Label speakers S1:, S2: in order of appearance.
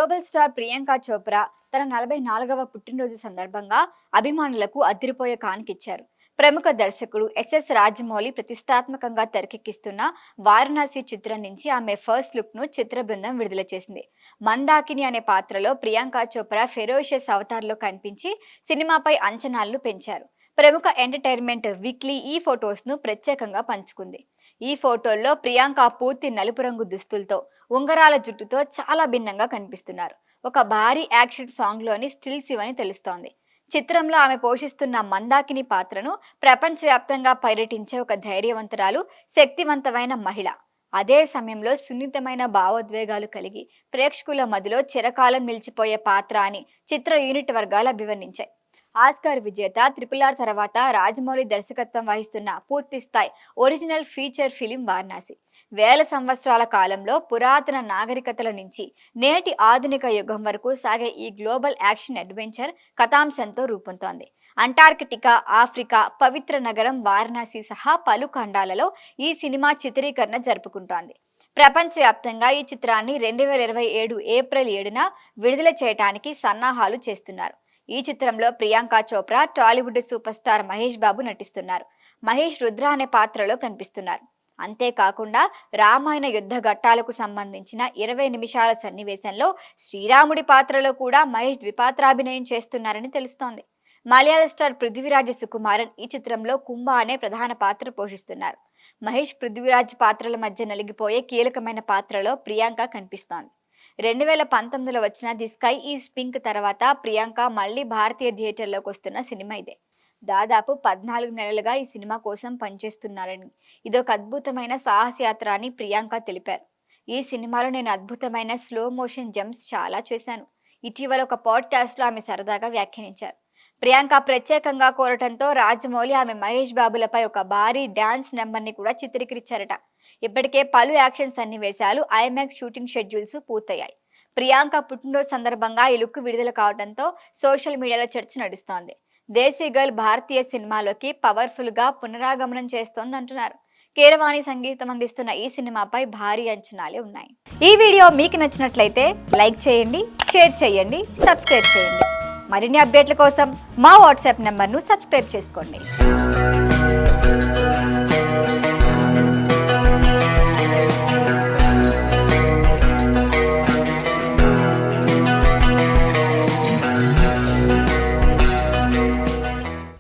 S1: Global star Priyanka Chopra తన 44వ పుట్టినరోజు సందర్భంగా అభిమానులకు అదిరిపోయే కానుకిచ్చారు. ప్రముఖ దర్శకుడు ఎస్ఎస్ రాజమౌళి ప్రతిష్టాత్మకంగా తెరకెక్కిస్తున్న వారణాసి చిత్రం నుంచి ఆమె ఫస్ట్ లుక్ ను చిత్ర బృందం విడుదల చేసింది. మందాకిని అనే పాత్రలో ప్రియాంక చోప్రా ఫెరోషియస్ అవతార్లో కనిపించి సినిమాపై అంచనాలను పెంచారు. ప్రముఖ ఎంటర్టైన్మెంట్ వీక్లీ ఈ ఫొటోస్ ను ప్రత్యేకంగా పంచుకుంది. ఈ ఫోటోల్లో ప్రియాంక పూర్తి నలుపు రంగు దుస్తులతో ఉంగరాల జుట్టుతో చాలా భిన్నంగా కనిపిస్తున్నారు. ఒక భారీ యాక్షన్ సాంగ్ లోని స్టిల్స్ ఇవని తెలుస్తోంది. చిత్రంలో ఆమె పోషిస్తున్న మందాకిని పాత్రను ప్రపంచవ్యాప్తంగా పర్యటించే ఒక ధైర్యవంతురాలు, శక్తివంతమైన మహిళ. అదే సమయంలో సున్నితమైన భావోద్వేగాలు కలిగి ప్రేక్షకుల మదిలో చిరకాలం నిలిచిపోయే పాత్ర అని చిత్ర యూనిట్ వర్గాలు అభివర్ణించాయి. ఆస్కార్ విజేత RRR తర్వాత రాజమౌళి దర్శకత్వం వహిస్తున్న పూర్తి స్థాయి ఒరిజినల్ ఫీచర్ ఫిలిం వారణాసి. వేల సంవత్సరాల కాలంలో పురాతన నాగరికతల నుంచి నేటి ఆధునిక యుగం వరకు సాగే ఈ గ్లోబల్ యాక్షన్ అడ్వెంచర్ కథాంశంతో రూపొందుతోంది. అంటార్కిటికా, ఆఫ్రికా, పవిత్ర నగరం వారణాసి సహా పలు ఖండాలలో ఈ సినిమా చిత్రీకరణ జరుపుకుంటోంది. ప్రపంచవ్యాప్తంగా ఈ చిత్రాన్ని 2027 ఏప్రిల్ 7న విడుదల చేయడానికి సన్నాహాలు చేస్తున్నారు. ఈ చిత్రంలో ప్రియాంక చోప్రా, టాలీవుడ్ సూపర్ స్టార్ మహేష్ బాబు నటిస్తున్నారు. మహేష్ రుద్ర అనే పాత్రలో కనిపిస్తున్నారు. అంతేకాకుండా రామాయణ యుద్ధ ఘట్టాలకు సంబంధించిన 20 నిమిషాల సన్నివేశంలో శ్రీరాముడి పాత్రలో కూడా మహేష్ ద్విపాత్రాభినయం చేస్తున్నారని తెలుస్తోంది. మలయాళ స్టార్ పృథ్వీరాజ్ సుకుమారన్ ఈ చిత్రంలో కుంభ అనే ప్రధాన పాత్ర పోషిస్తున్నారు. మహేష్, పృథ్వీరాజ్ పాత్రల మధ్య నలిగిపోయే కీలకమైన పాత్రలో ప్రియాంక కనిపిస్తోంది. 2019లో వచ్చిన ది స్కై ఈజ్ పింక్ తర్వాత ప్రియాంక మళ్లీ భారతీయ థియేటర్లోకి వస్తున్న సినిమా ఇదే. దాదాపు 14 నెలలుగా ఈ సినిమా కోసం పనిచేస్తున్నారని, ఇదొక అద్భుతమైన సాహసయాత్ర అని ప్రియాంక తెలిపారు. ఈ సినిమాలో నేను అద్భుతమైన స్లో మోషన్ జంప్స్ చాలా చేశాను. ఇటీవల ఒక పాడ్కాస్ట్ లో ఆమె సరదాగా వ్యాఖ్యానించారు. ప్రియాంక ప్రత్యేకంగా కోరటంతో రాజమౌళి ఆమె మహేష్ బాబులపై ఒక భారీ డాన్స్ నెంబర్ ని కూడా చిత్రీకరించారట. ఇప్పటికే పలు యాక్షన్ సన్నివేశాలు, ఐమాక్స్ షూటింగ్ షెడ్యూల్స్ పూర్తయ్యాయి. ప్రియాంక పుట్టినరోజు సందర్భంగా ఈ లుక్ విడుదల కావడంతో సోషల్ మీడియాలో చర్చ నడుస్తోంది. దేశీ గర్ల్ భారతీయ సినిమాలోకి పవర్ఫుల్ గా పునరాగమనం చేస్తోంది అంటున్నారు. కీరవాణి సంగీతం అందిస్తున్న ఈ సినిమాపై భారీ అంచనాలే ఉన్నాయి. ఈ వీడియో మీకు నచ్చినట్లయితే లైక్ చేయండి, షేర్ చేయండి, సబ్స్క్రైబ్ చేయండి. మరిన్ని అప్డేట్ల కోసం మా వాట్సాప్ నెంబర్ను సబ్స్క్రైబ్ చేసుకోండి.